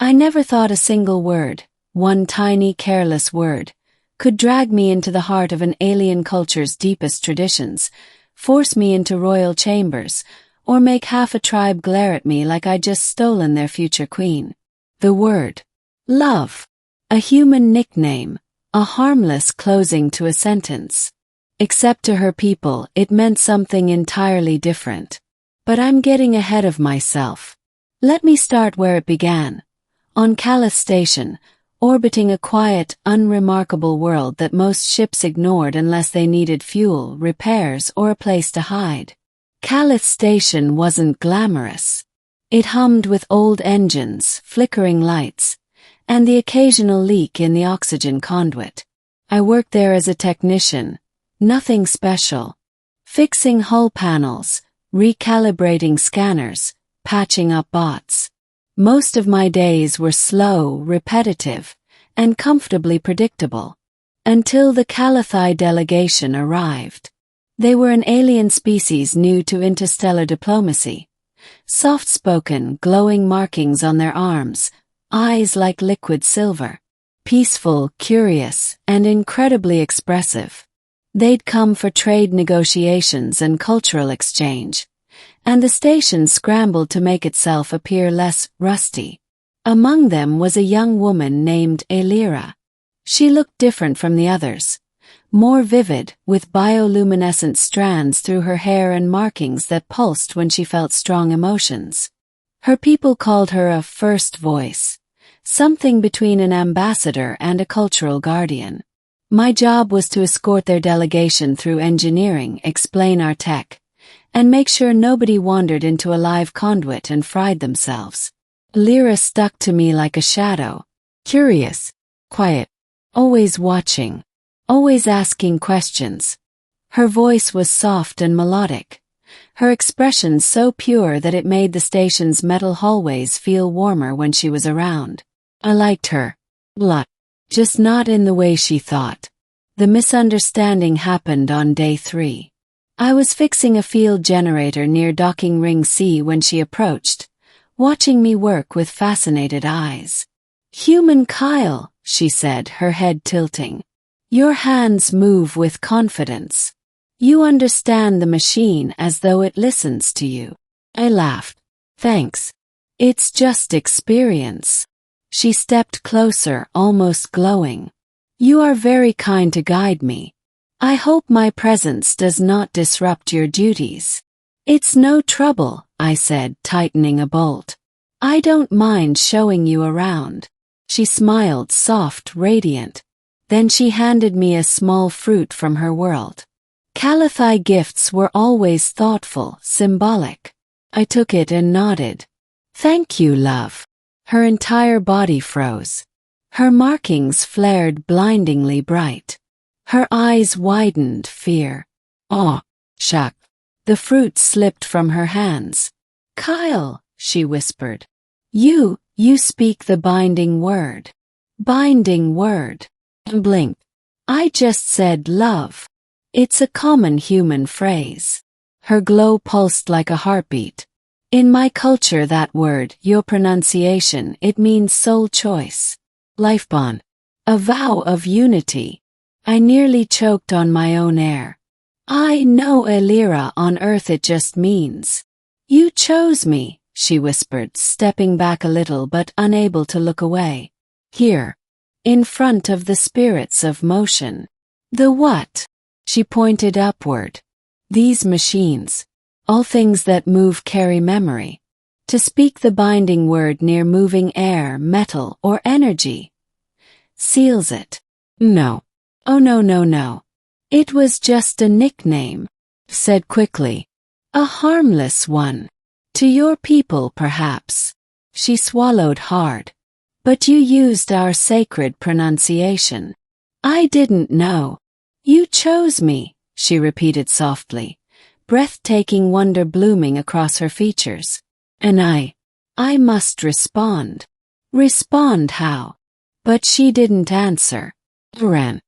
I never thought a single word, one tiny careless word, could drag me into the heart of an alien culture's deepest traditions, force me into royal chambers, or make half a tribe glare at me like I'd just stolen their future queen. The word. Love. A human nickname, a harmless closing to a sentence. Except to her people, it meant something entirely different. But I'm getting ahead of myself. Let me start where it began. On Calais Station, orbiting a quiet, unremarkable world that most ships ignored unless they needed fuel, repairs, or a place to hide. Calais Station wasn't glamorous. It hummed with old engines, flickering lights, and the occasional leak in the oxygen conduit. I worked there as a technician, nothing special. Fixing hull panels, recalibrating scanners, patching up bots. Most of my days were slow, repetitive, and comfortably predictable. Until the Calathai delegation arrived. They were an alien species new to interstellar diplomacy. Soft-spoken, glowing markings on their arms, eyes like liquid silver. Peaceful, curious, and incredibly expressive. They'd come for trade negotiations and cultural exchange, and the station scrambled to make itself appear less rusty. Among them was a young woman named Elira. She looked different from the others, more vivid, with bioluminescent strands through her hair and markings that pulsed when she felt strong emotions. Her people called her a first voice, something between an ambassador and a cultural guardian. My job was to escort their delegation through engineering, explain our tech, and make sure nobody wandered into a live conduit and fried themselves. Lyra stuck to me like a shadow. Curious, quiet, always watching, always asking questions. Her voice was soft and melodic, her expression so pure that it made the station's metal hallways feel warmer when she was around. I liked her. Just not in the way she thought. The misunderstanding happened on day 3. I was fixing a field generator near Docking Ring C when she approached, watching me work with fascinated eyes. "Human Kyle," she said, her head tilting. "Your hands move with confidence. You understand the machine as though it listens to you." I laughed. "Thanks. It's just experience." She stepped closer, almost glowing. "You are very kind to guide me. I hope my presence does not disrupt your duties." "It's no trouble," I said, tightening a bolt. "I don't mind showing you around." She smiled, soft, radiant. Then she handed me a small fruit from her world. Calathai gifts were always thoughtful, symbolic. I took it and nodded. "Thank you, love." Her entire body froze. Her markings flared blindingly bright. Her eyes widened, fear. "Oh, shuck." The fruit slipped from her hands. "Kyle," she whispered. You speak the binding word." "Binding word." I blinked. "I just said love. It's a common human phrase." Her glow pulsed like a heartbeat. "In my culture that word, your pronunciation, it means soul choice. Life bond. A vow of unity." I nearly choked on my own air. "I know, Elira, on Earth it just means. You chose me," she whispered, stepping back a little but unable to look away. "Here. In front of the spirits of motion." "The what?" She pointed upward. "These machines. All things that move carry memory. To speak the binding word near moving air, metal, or energy seals it." "No. Oh no. It was just a nickname," said quickly. "A harmless one. To your people, perhaps." She swallowed hard. "But you used our sacred pronunciation." "I didn't know. You chose me," she repeated softly, breathtaking wonder blooming across her features. "And I must respond." "Respond how?" But she didn't answer. Ran.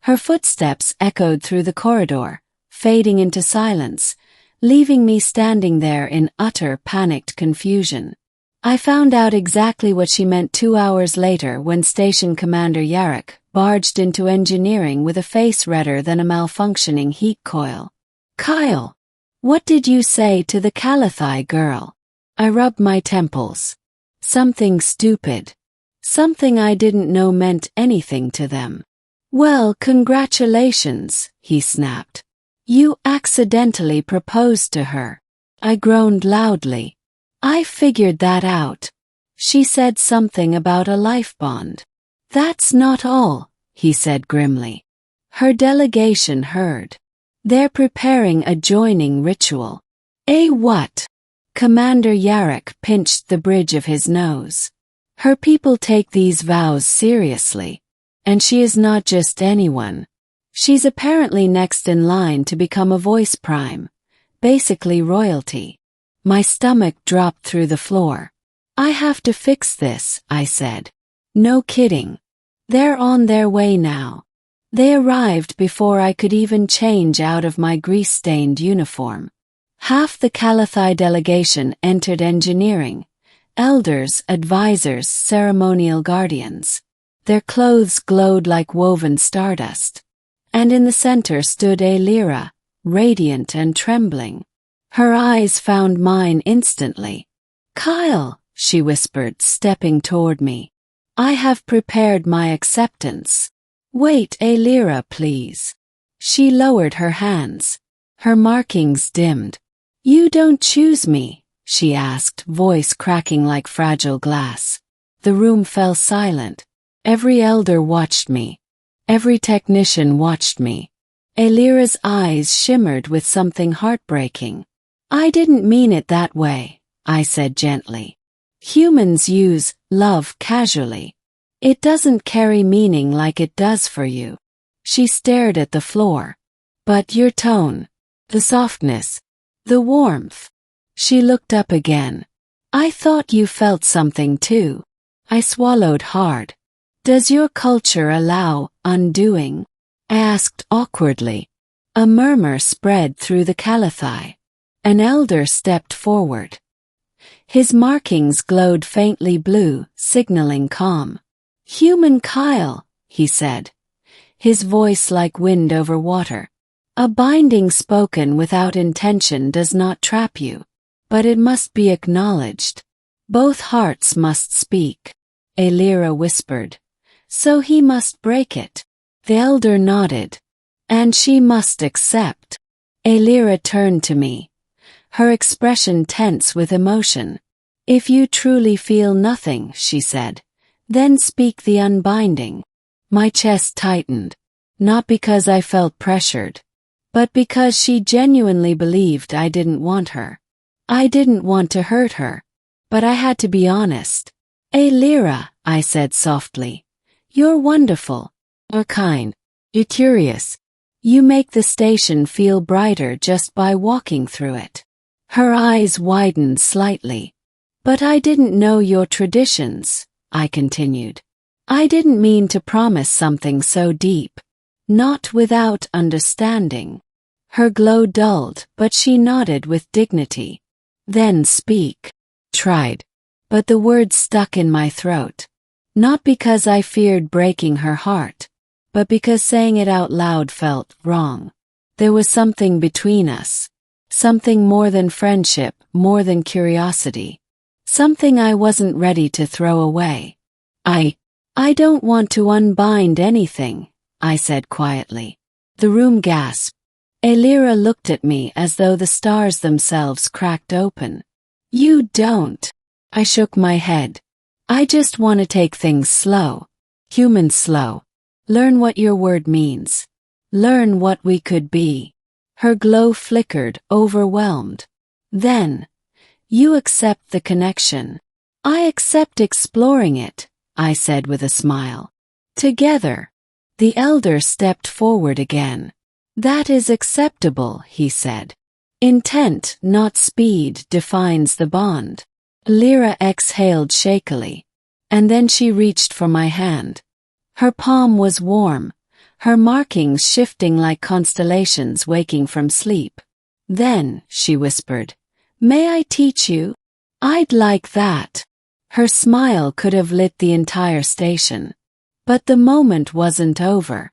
Her footsteps echoed through the corridor, fading into silence, leaving me standing there in utter panicked confusion. I found out exactly what she meant 2 hours later when Station Commander Yarrick barged into engineering with a face redder than a malfunctioning heat coil. "Kyle, what did you say to the Calathai girl?" I rubbed my temples. Something stupid. Something I didn't know meant anything to them. "Well, congratulations," he snapped. "You accidentally proposed to her." I groaned loudly. "I figured that out. She said something about a life bond." "That's not all," he said grimly. "Her delegation heard. They're preparing a joining ritual." "A what?" Commander Yarrick pinched the bridge of his nose. "Her people take these vows seriously. And she is not just anyone. She's apparently next in line to become a voice prime. Basically royalty." My stomach dropped through the floor. "I have to fix this," I said. "No kidding. They're on their way now." They arrived before I could even change out of my grease-stained uniform. Half the Calathai delegation entered engineering. Elders, advisors, ceremonial guardians. Their clothes glowed like woven stardust. And in the center stood Alira, radiant and trembling. Her eyes found mine instantly. "Kyle," she whispered, stepping toward me. "I have prepared my acceptance." "Wait, Alira, please." She lowered her hands. Her markings dimmed. "You don't choose me?" she asked, voice cracking like fragile glass. The room fell silent. Every elder watched me. Every technician watched me. Alira's eyes shimmered with something heartbreaking. "I didn't mean it that way," I said gently. "Humans use love casually. It doesn't carry meaning like it does for you." She stared at the floor. "But your tone, the softness, the warmth." She looked up again. "I thought you felt something too." I swallowed hard. "Does your culture allow undoing?" I asked awkwardly. A murmur spread through the Calathai. An elder stepped forward. His markings glowed faintly blue, signaling calm. "Human Kyle," he said, his voice like wind over water. "A binding spoken without intention does not trap you, but it must be acknowledged. Both hearts must speak." Alira whispered. "So he must break it." The elder nodded. "And she must accept." Alira turned to me, her expression tense with emotion. "If you truly feel nothing," she said, "then speak the unbinding." My chest tightened, not because I felt pressured, but because she genuinely believed I didn't want her. I didn't want to hurt her, but I had to be honest. "Alira," I said softly, "you're wonderful. You're kind. You're curious. You make the station feel brighter just by walking through it." Her eyes widened slightly. "But I didn't know your traditions," I continued. "I didn't mean to promise something so deep. Not without understanding." Her glow dulled, but she nodded with dignity. "Then speak." Tried. But the words stuck in my throat. Not because I feared breaking her heart, but because saying it out loud felt wrong. There was something between us. Something more than friendship, more than curiosity. Something I wasn't ready to throw away. I don't want to unbind anything," I said quietly. The room gasped. Alira looked at me as though the stars themselves cracked open. "You don't." I shook my head. "I just want to take things slow. Human slow. Learn what your word means. Learn what we could be." Her glow flickered, overwhelmed. "Then, you accept the connection." "I accept exploring it," I said with a smile. "Together." The elder stepped forward again. "That is acceptable," he said. "Intent, not speed, defines the bond." Lyra exhaled shakily, and then she reached for my hand. Her palm was warm, her markings shifting like constellations waking from sleep. "Then," she whispered, "may I teach you?" "I'd like that." Her smile could have lit the entire station. But the moment wasn't over.